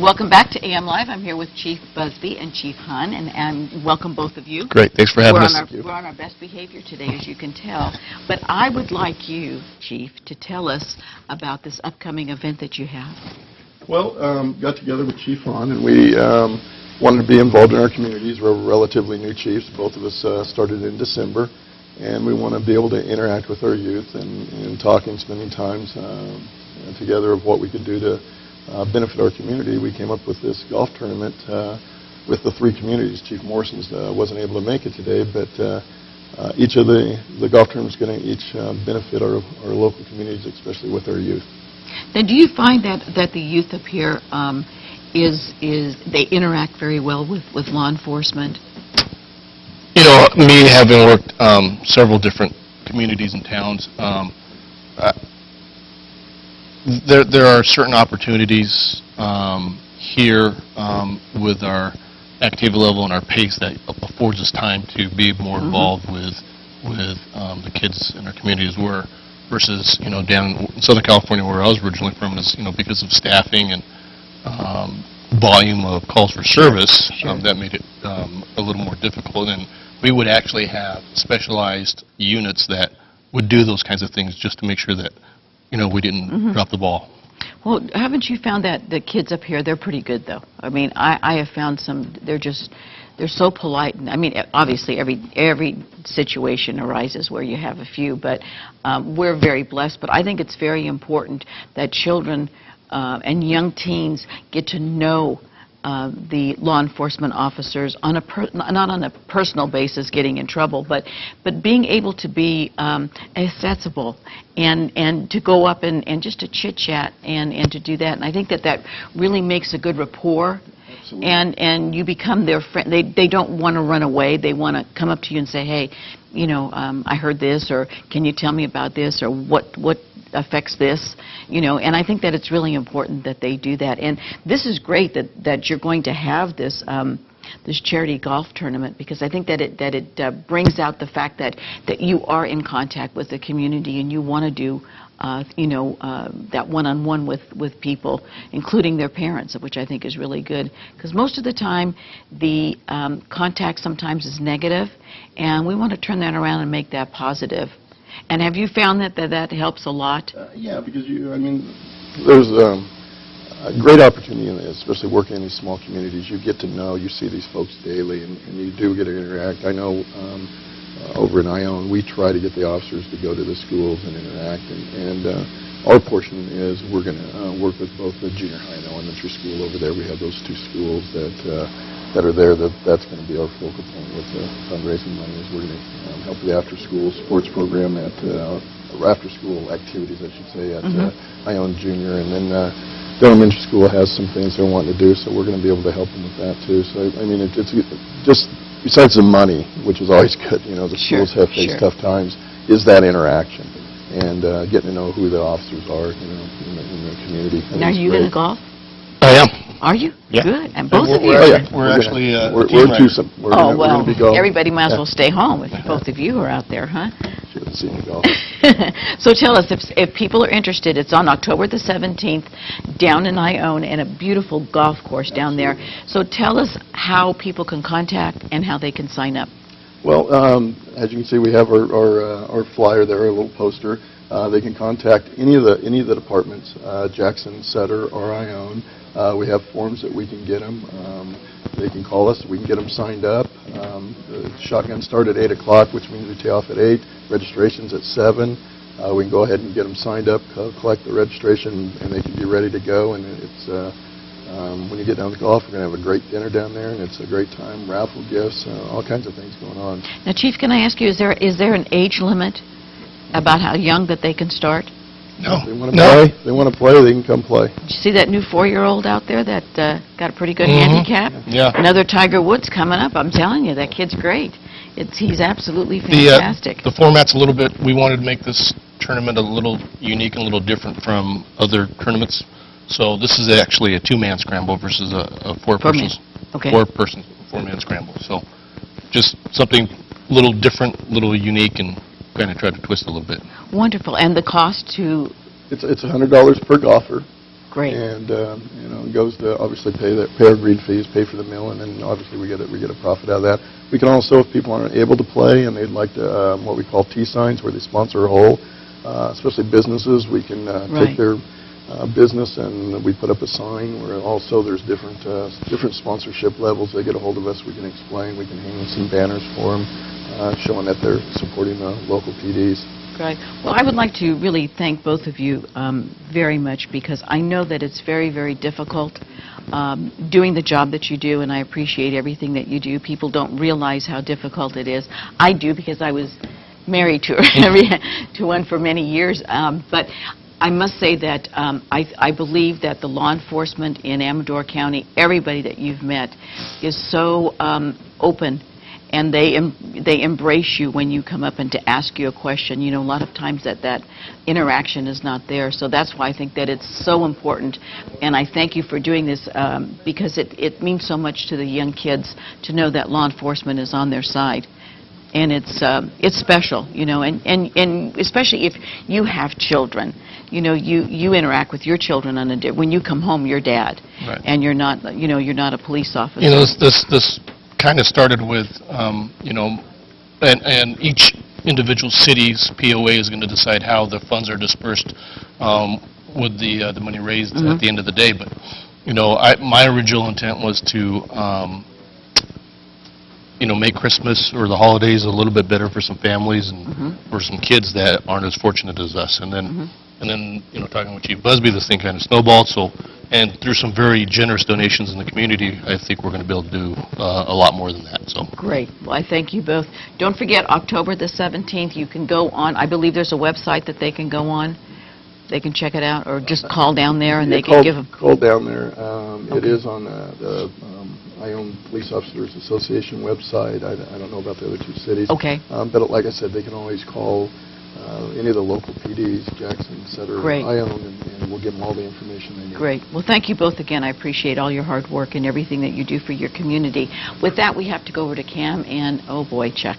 Welcome back to AM Live. I'm here with Chief Busby and Chief Hunt, and welcome both of you. Great. Thanks for having us. We're on our best behavior today, as you can tell. But I would like you, Chief, to tell us about this upcoming event that you have. Well, got together with Chief Hunt, and we wanted to be involved in our communities. We're relatively new chiefs. Both of us started in December, and we want to be able to interact with our youth and talking, spending times together of what we could do to benefit our community. We came up with this golf tournament with the 3 communities. Chief Morrison's wasn't able to make it today, but each of the golf tournaments going to each benefit our local communities, especially with our youth. Now, do you find that the youth up here they interact very well with law enforcement? You know, me having worked several different communities and towns, there are certain opportunities here with our activity level and our pace that affords us time to be more involved with the kids in our communities versus, you know, down in Southern California where I was originally from, is, you know, because of staffing and volume of calls for service, that made it a little more difficult. And we would actually have specialized units that would do those kinds of things just to make sure that, you know, we didn't drop the ball. Well, haven't you found that the kids up here, they're pretty good, though? I mean, I have found some, they're so polite. I mean, obviously, every situation arises where you have a few, but we're very blessed. But I think it's very important that children and young teens get to know the law enforcement officers on not on a personal basis, getting in trouble, but being able to be accessible and to go up and just to chit chat and to do that. And I think that really makes a good rapport. Absolutely. And you become their friend. They don't want to run away. They want to come up to you and say, hey, you know, I heard this, or can you tell me about this, or what affects this, you know. And I think that it's really important that they do that. And this is great that you're going to have this this charity golf tournament, because I think that it brings out the fact that you are in contact with the community and you want to do you know, that one-on-one with people, including their parents, which I think is really good. Because most of the time, the contact sometimes is negative, and we want to turn that around and make that positive. And have you found that helps a lot? Yeah, because I mean, there's a great opportunity in this, especially working in these small communities. You get to know, you see these folks daily, and you do get to interact. I know over in Ione, we try to get the officers to go to the schools and interact, and our portion is we're going to work with both the junior high and elementary school over there. We have those 2 schools that are there. That's going to be our focal point with the fundraising money. Is we're going to help the after-school sports program at after-school activities, I should say, at Ione Junior, and then the elementary school has some things they're wanting to do, so we're going to be able to help them with that too. So I mean, it's just besides the money, which is always good. You know, the schools have faced tough times. Is that interaction and getting to know who the officers are, you know, in the community. And are you going to golf? I am. Are you? Yeah. Good. And both of you? We're actually we're twosome. Oh, well, everybody might as well stay home if both of you are out there, huh? Should have seen you golf. So tell us, if people are interested, it's on October the 17th down in Ione, and a beautiful golf course down there. So tell us how people can contact and how they can sign up. Well, as you can see, we have our flyer there, a little poster. They can contact any of the departments, Jackson, Sutter, or Ione. We have forms that we can get them. They can call us. We can get them signed up. The shotguns start at 8 o'clock, which means we take off at 8. Registration's at 7. We can go ahead and get them signed up, collect the registration, and they can be ready to go. And it's when you get down to golf, we're going to have a great dinner down there, and it's a great time. Raffle gifts, all kinds of things going on. Now, Chief, can I ask you, is there an age limit about how young that they can start? No. If they want to play, they want to play, they can come play. Did you see that new 4-year-old out there that got a pretty good handicap? Yeah. Another Tiger Woods coming up. I'm telling you, that kid's great. He's absolutely fantastic. The format's a little bit, we wanted to make this tournament a little unique and a little different from other tournaments. So this is actually a 2-man scramble versus a 4-person scramble. So just something a little different, a little unique, and kind of try to twist a little bit. Wonderful. And the cost to... It's $100 per golfer. Great. And, it goes to obviously pay our green fees, pay for the mill, and then obviously we get a profit out of that. We can also, if people aren't able to play and they'd like to, what we call T-signs, where they sponsor a hole, especially businesses, we can take their business and we put up a sign where also there's different sponsorship levels. They get a hold of us, we can explain, we can hang some banners for them, showing that they're supporting the local PDs. Right. Well, I would like to really thank both of you very much, because I know that it's very, very difficult doing the job that you do, and I appreciate everything that you do. People don't realize how difficult it is. I do, because I was married to one for many years. But I must say that I believe that the law enforcement in Amador County, everybody that you've met, is so open. And they embrace you when you come up and to ask you a question. A lot of times that interaction is not there. So that's why I think that it's so important. And I thank you for doing this because it means so much to the young kids to know that law enforcement is on their side. And it's special, and especially if you have children. You interact with your children on when you come home, you're dad, right. And you're not a police officer. This kind of started with, and each individual city's POA is going to decide how the funds are dispersed with the money raised at the end of the day. But, my original intent was to, make Christmas or the holidays a little bit better for some families and for some kids that aren't as fortunate as us. And then, talking with Chief Busby, this thing kind of snowballed. And through some very generous donations in the community, I think we're going to be able to do a lot more than that. So great. Well, I thank you both. Don't forget, October the 17th, you can go on. I believe there's a website that they can go on. They can check it out, or just call down there and they can give them. Call down there. It is on the Ione Police Officers Association website. I don't know about the other two cities. Okay. But like I said, they can always call any of the local PDs, Jackson, Sutter, Ione, and we'll give them all the information they need. Great. Well, thank you both again. I appreciate all your hard work and everything that you do for your community. With that, we have to go over to Cam and, oh boy, Chuck.